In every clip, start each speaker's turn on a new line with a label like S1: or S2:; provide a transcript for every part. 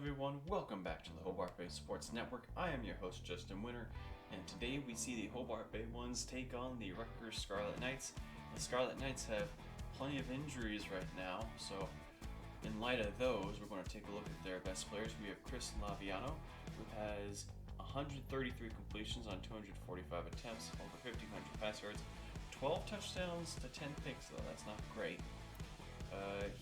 S1: everyone, welcome back to the Hobart Bay Sports Network. I am your host Justin Winter, and today we see the Hobart Bay Ones take on the Rutgers Scarlet Knights. The Scarlet Knights have plenty of injuries right now, so in light of those, we're going to take a look at their best players. We have Chris Laviano, who has 133 completions on 245 attempts, over 1,500 pass yards, 12 touchdowns to 10 picks, though that's not great.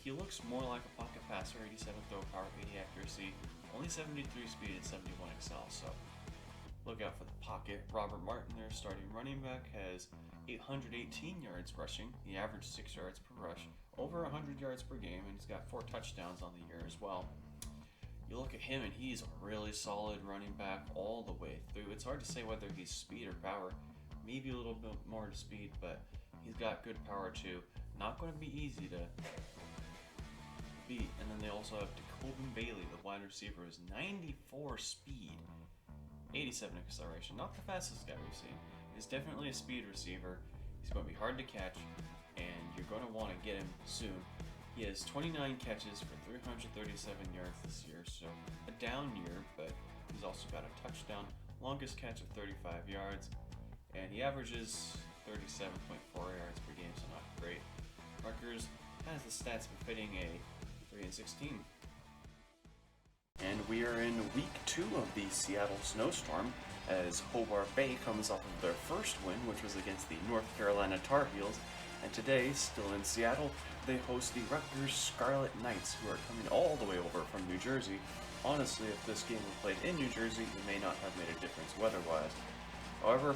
S1: He looks more like a pocket passer, 87 throw power, 80 accuracy, only 73 speed and 71 excel, so look out for the pocket. Robert Martin, their starting running back, has 818 yards rushing. He averaged 6 yards per rush, over 100 yards per game, and he's got 4 touchdowns on the year as well. You look at him and he's a really solid running back all the way through. It's hard to say whether he's speed or power, maybe a little bit more to speed, but he's got good power too. Not going to be easy to beat. And then they also have Jacoban Bailey, the wide receiver, is 94 speed, 87 acceleration. Not the fastest guy we've seen. He's definitely a speed receiver. He's going to be hard to catch, and you're going to want to get him soon. He has 29 catches for 337 yards this year, so a down year, but he's also got a touchdown, longest catch of 35 yards, and he averages 37.4 yards per game, so not great. Rutgers has the stats befitting a 3-16. And we are in week 2 of the Seattle Snowstorm, as Hobart Bay comes off of their first win, which was against the North Carolina Tar Heels, and today, still in Seattle, they host the Rutgers Scarlet Knights, who are coming all the way over from New Jersey. Honestly, if this game were played in New Jersey, it may not have made a difference weather-wise. However,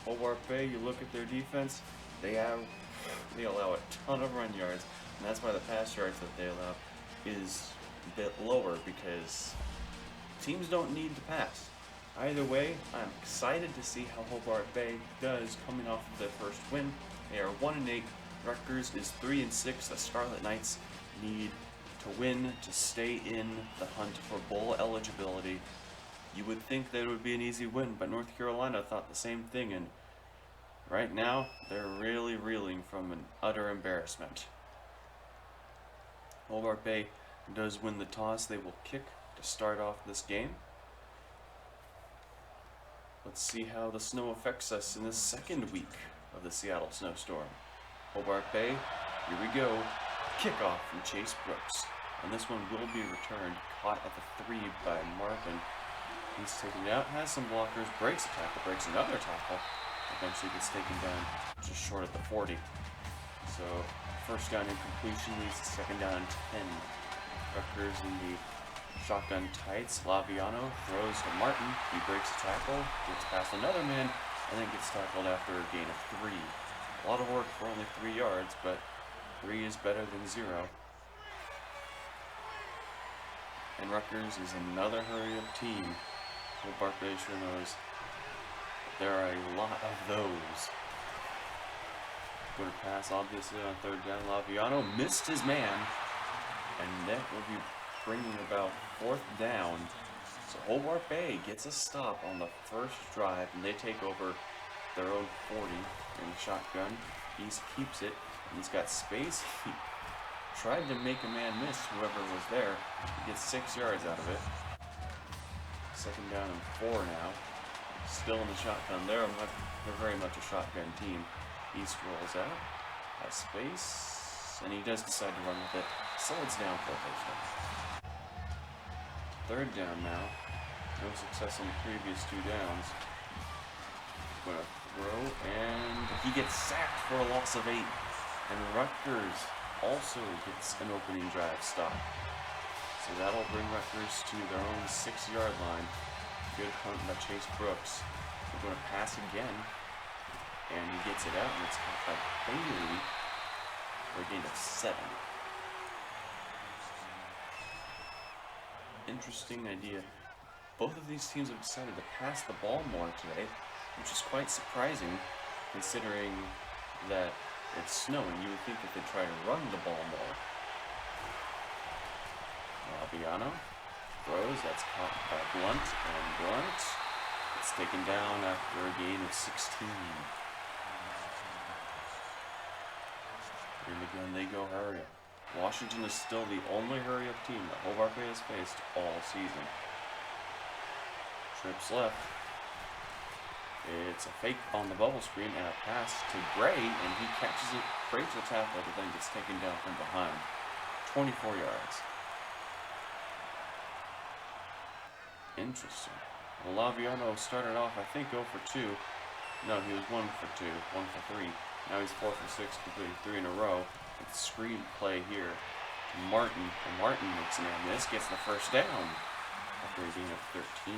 S1: Hobart Bay, you look at their defense, they allow a ton of run yards, and that's why the pass yards that they allow is a bit lower, because teams don't need to pass. Either way, I'm excited to see how Hobart Bay does coming off of their first win. They are 1-8. Rutgers is 3-6. The Scarlet Knights need to win to stay in the hunt for bowl eligibility. You would think that it would be an easy win, but North Carolina thought the same thing, and right now they're really reeling from an utter embarrassment. Hobart Bay does win the toss. They will kick to start off this game. Let's see how the snow affects us in the second week of the Seattle Snowstorm. Hobart Bay, here we go. Kickoff from Chase Brooks. And this one will be returned, caught at the 3 by Marvin. He's taken it out, has some blockers, breaks a tackle, breaks another tackle. Eventually gets taken down just short of the 40. So, first down incompletion leads to second down and 10. Rutgers in the shotgun tights. Laviano throws to Martin. He breaks a tackle, gets past another man, and then gets tackled after a gain of 3. A lot of work for only 3 yards, but 3 is better than 0. And Rutgers is another hurry-up team. Hobart Bay sure knows there are a lot of those. Go to pass, obviously, on third down. Laviano missed his man, and that will be bringing about 4th down. So Hobart Bay gets a stop on the first drive, and they take over their own 40 in the shotgun. He keeps it, and he's got space. He tried to make a man miss whoever was there. He gets 6 yards out of it. Second down and 4 now. Still in the shotgun. They're very much a shotgun team. He rolls out, has space, and he does decide to run with it. Slides down for a touchdown. Third down now. No success on the previous 2 downs. Gonna throw, and he gets sacked for a loss of 8. And Rutgers also gets an opening drive stop. So that'll bring Rutgers to their own 6-yard line. Good hunt by Chase Brooks. They're gonna pass again. And he gets it out, and it's caught by Bailey for a gain of 7. Interesting idea. Both of these teams have decided to pass the ball more today, which is quite surprising considering that it's snowing. You would think that they'd try to run the ball more. Laviano throws, that's caught by Blunt, and Blunt gets taken down after a gain of 16. And again, they go hurry. Washington is still the only hurry-up team that Hobart Bay has faced all season. Trips left. It's a fake on the bubble screen and a pass to Gray, and he catches it, breaks the tackle, but then gets taken down from behind. 24 yards. Interesting. Well, Laviano started off, I think, 0 for 2. No, he was 1 for 2, 1 for 3. Now he's 4 for 6, completing 3 in a row. With the screen play here. Martin, and Martin makes an miss, gets the first down after a gain of 13.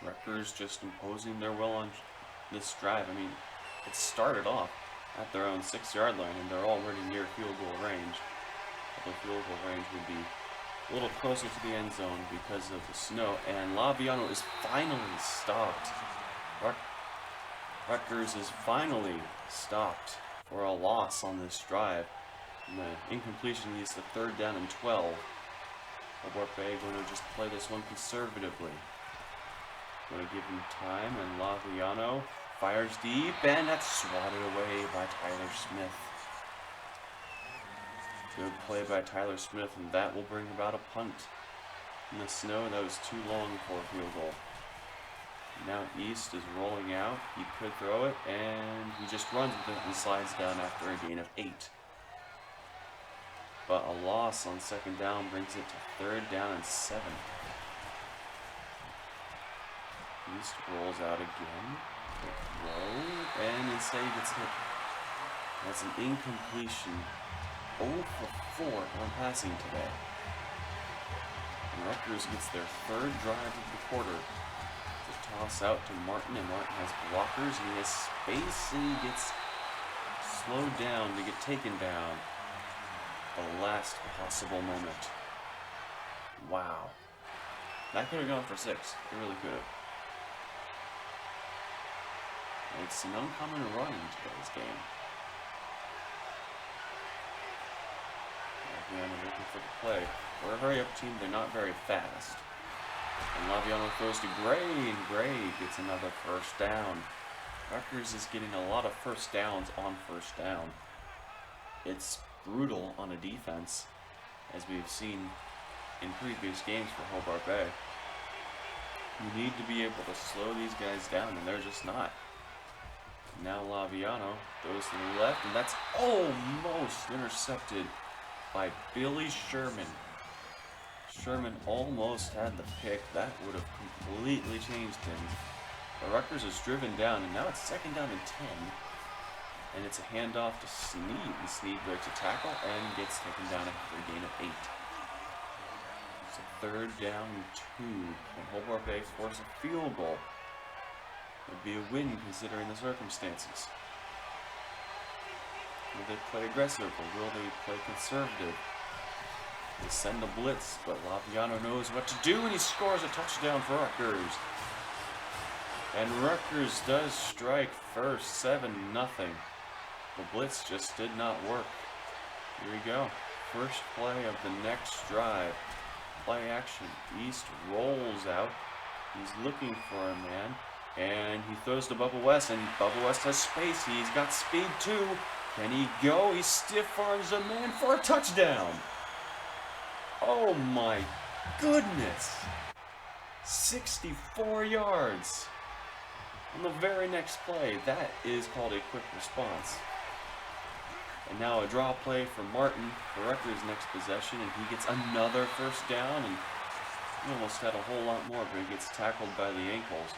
S1: Rutgers just imposing their will on this drive. I mean, it started off at their own 6-yard line, and they're already near field goal range. Although field goal range would be a little closer to the end zone because of the snow. And Laviano is finally stopped. Rutgers is finally stopped for a loss on this drive. And the incompletion leads to 3rd down and 12. Hobart Bay going to just play this one conservatively. Going to give him time, and Laviano fires deep, and that's swatted away by Tyler Smith. Good play by Tyler Smith, and that will bring about a punt. In the snow, that was too long for a field goal. Now East is rolling out. He could throw it, and he just runs with it and slides down after a gain of 8. But a loss on 2nd down brings it to 3rd down and 7. East rolls out again. Throw, and instead he gets hit. That's an incompletion. 0 for 4 on passing today. And Rutgers gets their 3rd drive of the quarter. To toss out to Martin, and Martin has blockers, and he has space, and he gets slowed down to get taken down. The last possible moment. Wow. That could have gone for 6. It really could have. It's an uncommon run in today's game. Laviano looking for the play. We're a hurry-up team, they're not very fast. And Laviano throws to Gray, and Gray gets another 1st down. Rutgers is getting a lot of 1st downs on 1st down. It's brutal on a defense, as we've seen in previous games for Hobart Bay. You need to be able to slow these guys down, and they're just not. Now Laviano goes to the left, and that's almost intercepted by Billy Sherman. Sherman almost had the pick. That would have completely changed him. But Rutgers is driven down, and now it's 2nd down and 10. And it's a handoff to Sneed. And Sneed breaks a tackle and gets taken down after a gain of 8. It's a 3rd down and 2. And Hobart Bay forces a field goal. It'd be a win considering the circumstances. Will they play aggressive, or will they play conservative? They send the blitz, but Laviano knows what to do, and he scores a touchdown for Rutgers. And Rutgers does strike first, 7-0. The blitz just did not work. Here we go. First play of the next drive. Play action. East rolls out. He's looking for a man. And he throws to Bubba West, and Bubba West has space. He's got speed too. Can he go? He stiff arms a man for a touchdown. Oh my goodness. 64 yards. On the very next play, that is called a quick response. And now a draw play for Martin for Rutgers' next possession, and he gets another 1st down, and he almost had a whole lot more, but he gets tackled by the ankles.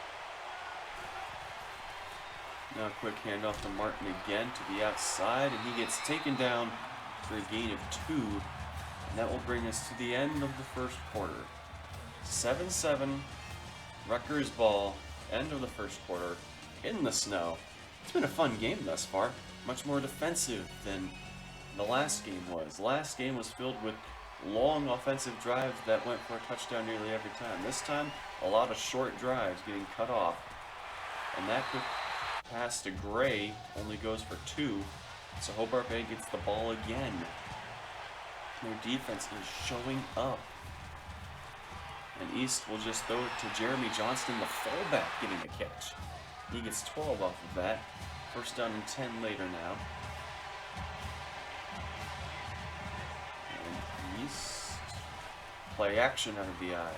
S1: Now a quick handoff to Martin again to the outside, and he gets taken down for a gain of 2. And that will bring us to the end of the 1st quarter. 7-7, Rutgers ball, end of the 1st quarter, in the snow. It's been a fun game thus far. Much more defensive than the last game was. Last game was filled with long offensive drives that went for a touchdown nearly every time. This time, a lot of short drives getting cut off. And that quick pass to Gray only goes for 2. So Hobart Bay gets the ball again. Their defense is showing up. And East will just throw it to Jeremy Johnston, the fullback, getting a catch. He gets 12 off of that. First down and 10 later now. And East. Play action out of the eye.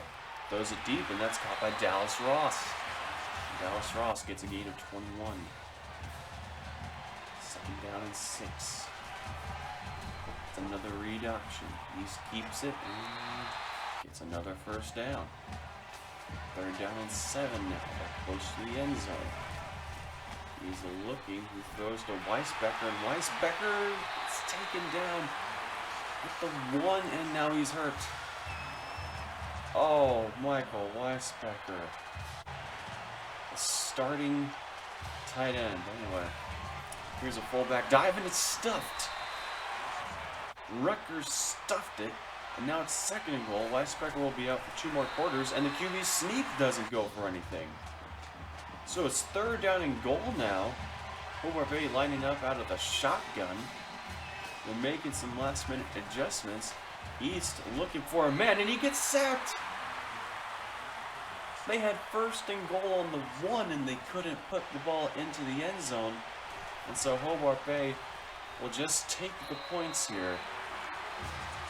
S1: Throws it deep, and that's caught by Dallas Ross. Dallas Ross gets a gain of 21. Second down and 6. It's another read option. East keeps it and gets another first down. Third down and 7 now. They're close to the end zone. He's looking. He throws to Weisbecker, and Weisbecker is taken down with the 1, and now he's hurt. Oh, Michael Weisbecker. A starting tight end. Anyway, here's a fullback dive, and it's stuffed. Rutgers stuffed it, and now it's second and goal. Weisbecker will be out for 2 more quarters, and the QB sneak doesn't go for anything. So it's third down and goal now. Hobart Bay lining up out of the shotgun. They're making some last-minute adjustments. East looking for a man, and he gets sacked. They had first and goal on the 1, and they couldn't put the ball into the end zone. And so Hobart Bay will just take the points here.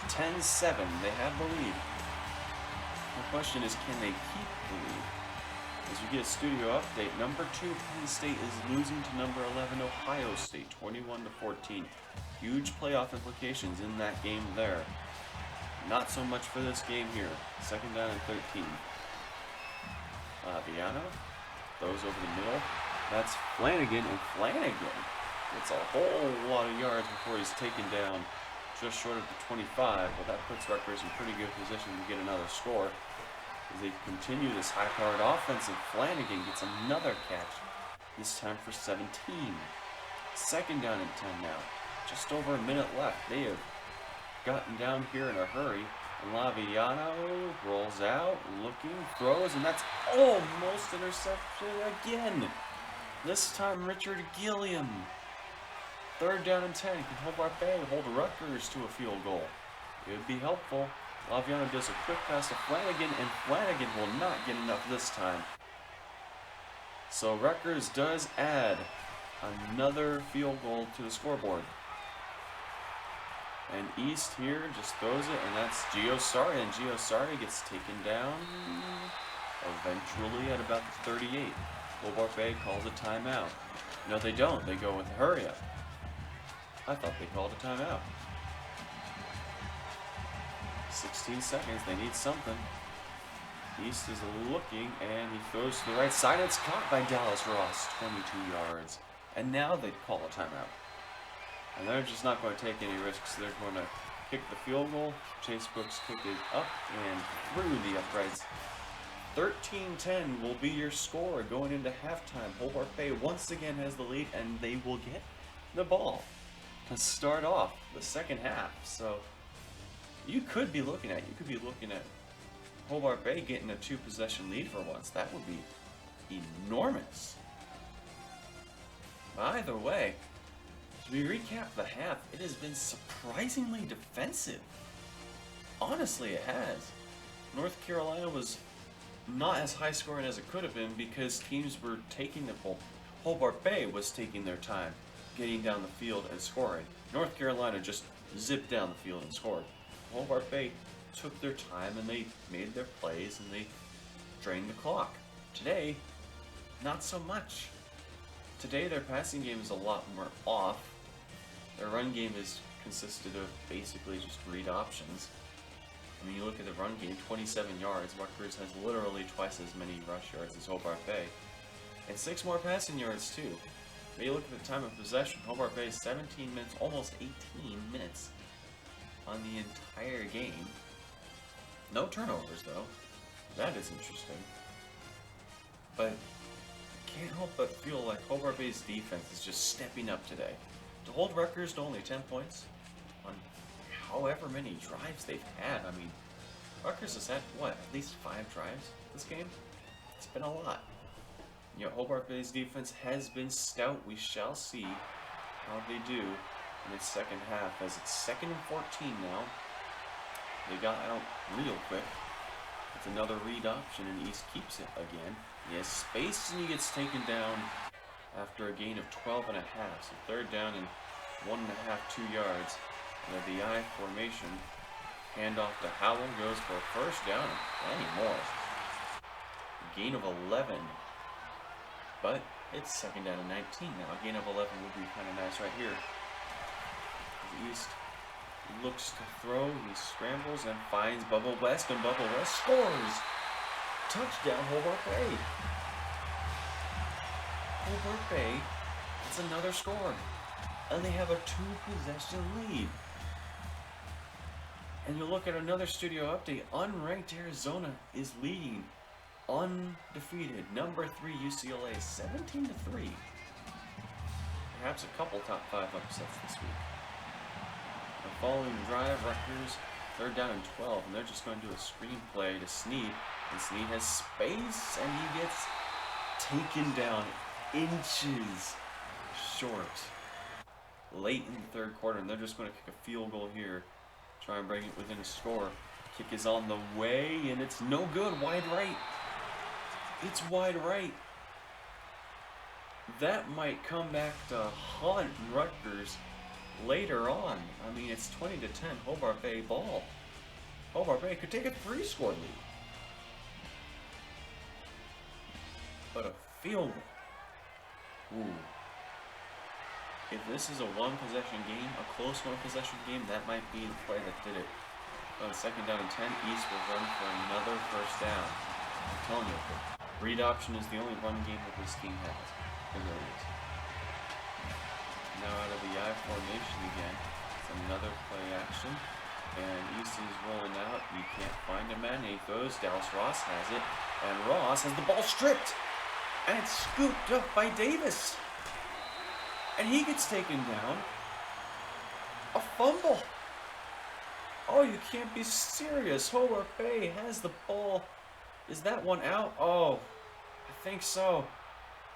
S1: 10-7, they have the lead. The question is, can they keep the lead? As you get a studio update, number 2 Penn State is losing to number 11 Ohio State, 21-14. Huge playoff implications in that game there. Not so much for this game here. Second down and 13. Viano throws over the middle. That's Flanagan, and Flanagan gets a whole lot of yards before he's taken down just short of the 25. Well, that puts Rutgers in pretty good position to get another score. As they continue this high-powered offense, and Flanagan gets another catch, this time for 17. Second down and 10 now. Just over a minute left. They have gotten down here in a hurry. And Laviano rolls out, looking, throws, and that's almost intercepted again. This time Richard Gilliam. Third down and 10. Can Hobart Bay hold Rutgers to a field goal? It would be helpful. Laviano does a quick pass to Flanagan, and Flanagan will not get enough this time. So Rutgers does add another field goal to the scoreboard. And East here just throws it, and that's Gio Sari, and Gio Sari gets taken down eventually at about the 38. Hobart Bay calls a timeout. No, they don't. They go with hurry up. I thought they called a timeout. 16 seconds. They need something. East is looking, and he throws to the right side. It's caught by Dallas Ross, 22 yards. And now they call a timeout. And they're just not going to take any risks. They're going to kick the field goal. Chase Brooks kicked it up and through the uprights. 13-10 will be your score going into halftime. Hobart Bay once again has the lead, and they will get the ball to start off the second half. So you could be looking at Hobart Bay getting a 2-possession lead for once. That would be enormous. Either way, as we recap the half, it has been surprisingly defensive. Honestly, it has. North Carolina was not as high scoring as it could have been because teams were taking the ball. Hobart Bay was taking their time getting down the field and scoring. North Carolina just zipped down the field and scored. Hobart Bay took their time and they made their plays and they drained the clock. Today, not so much. Today their passing game is a lot more off. Their run game is consisted of basically just read options. I mean, you look at the run game, 27 yards. Rutgers has literally twice as many rush yards as Hobart Bay. And 6 more passing yards, too. When you look at the time of possession, Hobart Bay 17 minutes, almost 18 minutes on the entire game. No turnovers, though. That is interesting. But can't help but feel like Hobart Bay's defense is just stepping up today. To hold Rutgers to only 10 points on however many drives they've had. I mean, Rutgers has had, what, at least 5 drives this game? It's been a lot. You know, Hobart Bay's defense has been stout. We shall see how they do in its second half, as it's 2nd and 14 now. They got out real quick. It's another read option, and East keeps it again. He has space, and he gets taken down after a gain of 12 and a half. So third down and 1.5, 2 yards. And the I formation. Handoff to Howell, goes for a first down and plenty more. A gain of 11. But it's second down and 19 now. A gain of 11 would be kind of nice right here. The East looks to throw. He scrambles and finds Bubba West, and Bubba West scores. Touchdown, Hobart Bay. Hobart Bay, that's another score. And they have a 2-possession lead. And you look at another studio update. Unranked Arizona is leading, undefeated. Number 3 UCLA, 17-3. Perhaps a couple top 5 upsets this week. The following drive, Rutgers, third down and 12, and they're just going to do a screenplay to Snead. And Snead has space, and he gets taken down inches short late in the third quarter, and they're just going to kick a field goal here. Try and bring it within a score. Kick is on the way, and it's no good. Wide right. It's wide right. That might come back to haunt Rutgers later on. I mean, it's 20-10, Hobart Bay ball. Hobart Bay could take a 3-score lead. But a field goal. Ooh. If this is a one-possession game, a close one-possession game, that might be the play that did it. On second down and 10, East will run for another first down. I'm telling you, read option is the only run game that this team has. It really is. Now out of the I formation again. It's another play action. And East is rolling out. He can't find a man. He throws. Dallas Ross has it. And Ross has the ball stripped. And it's scooped up by Davis. And he gets taken down. A fumble. Oh, you can't be serious. Hobart Bay has the ball. Is that one out? Oh, I think so.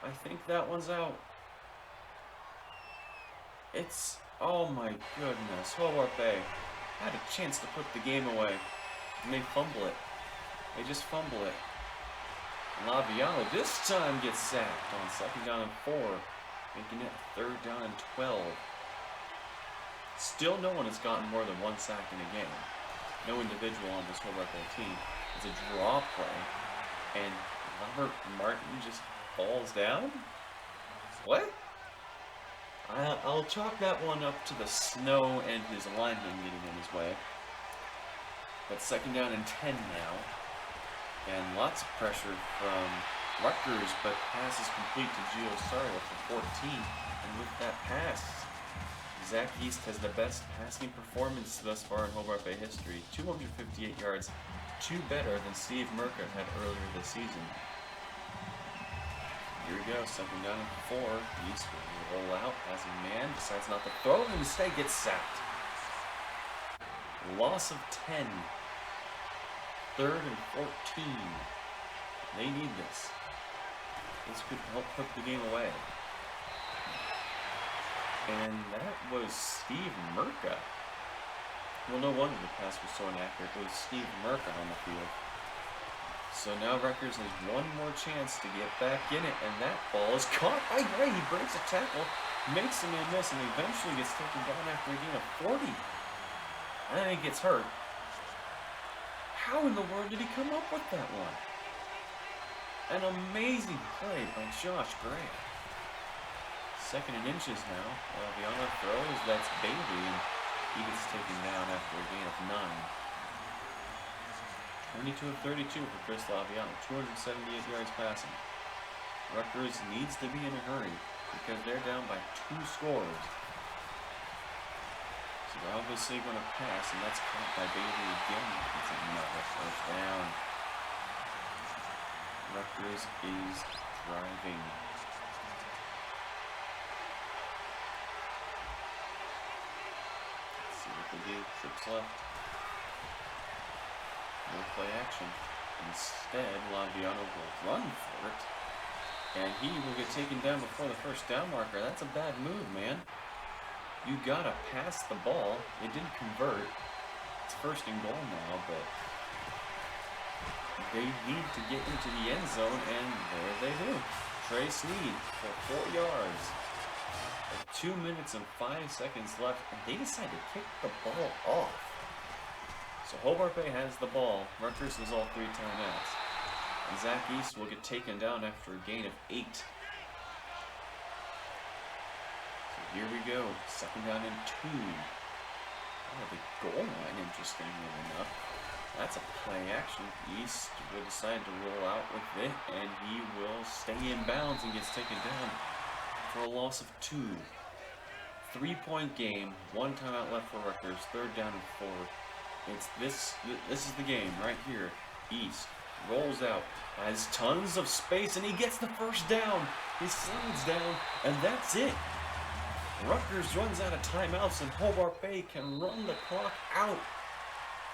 S1: I think that one's out. It's, oh my goodness. Hobart Bay had a chance to put the game away. And they fumble it. They just fumble it. Laviano this time gets sacked on second down and 4. Making it third down and 12. Still no one has gotten more than 1 sack in a game. No individual on this Hobart Bay team. It's a draw play. And Robert Martin just falls down? What? I'll chalk that one up to the snow and his lineman getting in his way. But second down and 10 now. And lots of pressure from Rutgers, but pass is complete to Gio Sario for 14. And with that pass, Zach East has the best passing performance thus far in Hobart Bay history. 258 yards, 2 better than Steve Merker had earlier this season. Here we go, second down and 4. East will roll out as a man, decides not to throw, and instead gets sacked. Loss of 10. Third and 14. They need this. This could help put the game away. And that was Steve Merka. Well, no wonder the pass was so inaccurate. It was Steve Merka on the field. So now Rutgers has one more chance to get back in it, and that ball is caught by Gray. He breaks a tackle, makes a man miss, and eventually gets taken down after a gain of 40. And then he gets hurt. How in the world did he come up with that one? An amazing play by Josh Gray. Second and inches now. Laviano throws. That's Bailey, and he gets taken down after a gain of 9. 22 of 32 for Chris Laviano. 278 yards passing. Rutgers needs to be in a hurry because they're down by 2 scores. So they're obviously going to pass, and that's caught by Bailey again. It's another first down. Rutgers is driving. Let's see what they do. Trips left. No play action. Instead, Laviano will run for it. And he will get taken down before the first down marker. That's a bad move, man. You gotta pass the ball. It didn't convert. It's first and goal now, but they need to get into the end zone, and there they do. Trey Sneed for 4 yards. With 2 minutes and 5 seconds left, and they decide to kick the ball off. So Hobart Bay has the ball. Rutgers has all 3 timeouts. And Zach East will get taken down after a gain of 8. So here we go. 2nd down and 2. Oh, the goal line, interestingly enough. That's a play action. East will decide to roll out with it, and he will stay in bounds and gets taken down for a loss of 2. 3-point game, 1 timeout left for Rutgers, 3rd down and 4. It's this is the game right here. East rolls out, has tons of space, and he gets the 1st down. He slides down, and that's it. Rutgers runs out of timeouts, and Hobart Bay can run the clock out.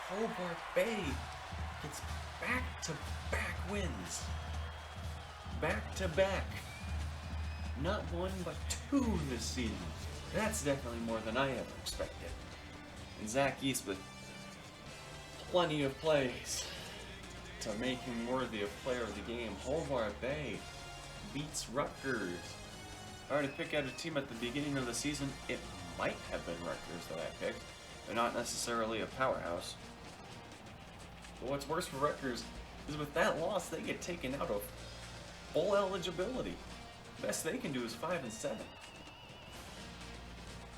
S1: Hobart Bay gets back-to-back wins. Back-to-back. Not 1, but 2 this season. That's definitely more than I ever expected. And Zach East with plenty of plays to make him worthy of player of the game. Hobart Bay beats Rutgers. If I were to pick out a team at the beginning of the season, it might have been Rutgers that I picked. They're not necessarily a powerhouse. But what's worse for Rutgers is with that loss, they get taken out of bowl eligibility. Best they can do is 5 and 7.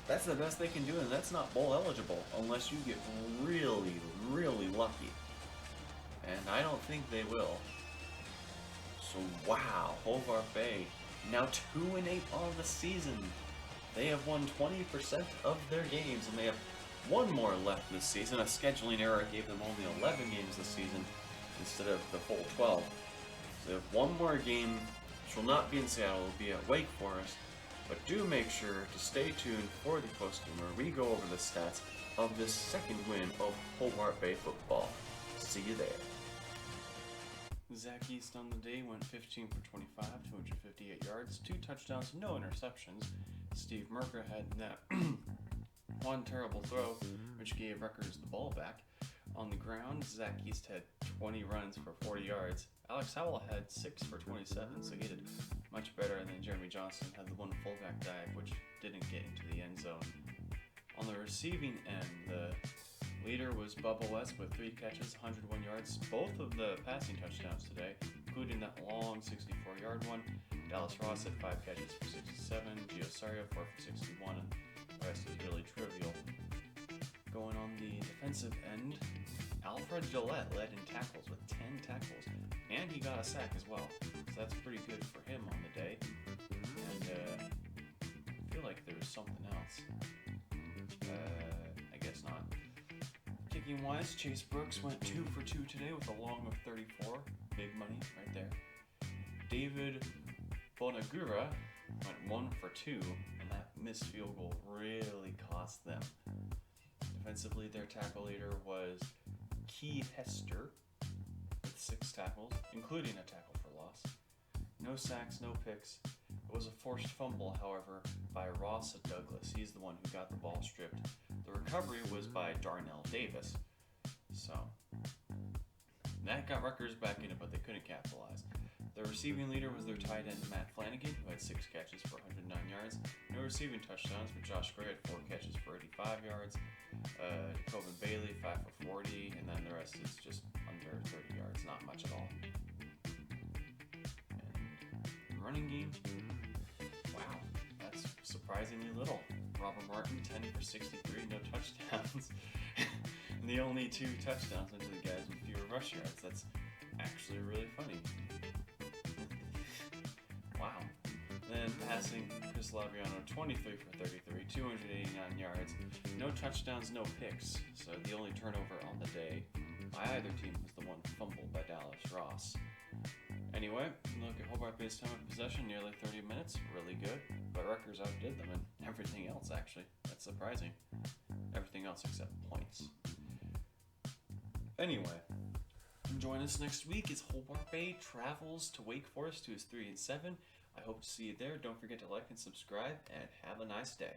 S1: That's the best they can do, and that's not bowl eligible unless you get really, really lucky. And I don't think they will. So wow, Hobart Bay now 2-8 on the season. They have won 20% of their games, and they have 1 more left this season. A scheduling error gave them only 11 games this season instead of the full 12. So they have 1 more game, which will not be in Seattle, it will be at Wake Forest. But do make sure to stay tuned for the postgame where we go over the stats of this 2nd win of Hobart Bay football. See you there. Zach East on the day went 15 for 25, 258 yards, 2 touchdowns, no interceptions. Steve Merker had that 1 terrible throw, which gave Rutgers the ball back. On the ground, Zach East had 20 runs for 40 yards. Alex Howell had 6 for 27, so he did much better than Jeremy Johnson had the 1 fullback dive, which didn't get into the end zone. On the receiving end, the leader was Bubba West with 3 catches, 101 yards. Both of the passing touchdowns today, including that long 64-yard one. Dallas Ross had 5 catches for 67, Gio Sario 4 for 61, and the rest is really trivial. Going on the defensive end, Alfred Gillette led in tackles with 10 tackles, and he got a sack as well. So that's pretty good for him on the day. And I feel like there was something else. I guess not. Kicking wise, Chase Brooks went 2 for 2 today with a long of 34. Big money right there. David Bonagura went 1 for 2, and that missed field goal really cost them. Defensively, their tackle leader was Key Hester with 6 tackles, including a tackle for loss. No sacks, no picks. It was a forced fumble, however, by Ross Douglas. He's the one who got the ball stripped. The recovery was by Darnell Davis. So, that got Rutgers back in it, but they couldn't capitalize. The receiving leader was their tight end, Matt Flanagan, who had 6 catches for 109 yards. No receiving touchdowns, but Josh Gray had 4 catches for 85 yards. Coben Bailey, 5 for 40, and then the rest is just under 30 yards, not much at all. And running game, wow, that's surprisingly little. Robert Martin, 10 for 63, no touchdowns. And the only 2 touchdowns went to the guys with fewer rush yards. That's actually really funny. Wow. Then passing, Chris Labriano, 23 for 33, 289 yards. No touchdowns, no picks. So the only turnover on the day by either team was the one fumbled by Dallas Ross. Anyway, look at Hobart Bay's time of possession, nearly 30 minutes. Really good. But Rutgers outdid them in everything else, actually. That's surprising. Everything else except points. Anyway, join us next week as Hobart Bay travels to Wake Forest, who is 3-7. I hope to see you there. Don't forget to like and subscribe, and have a nice day.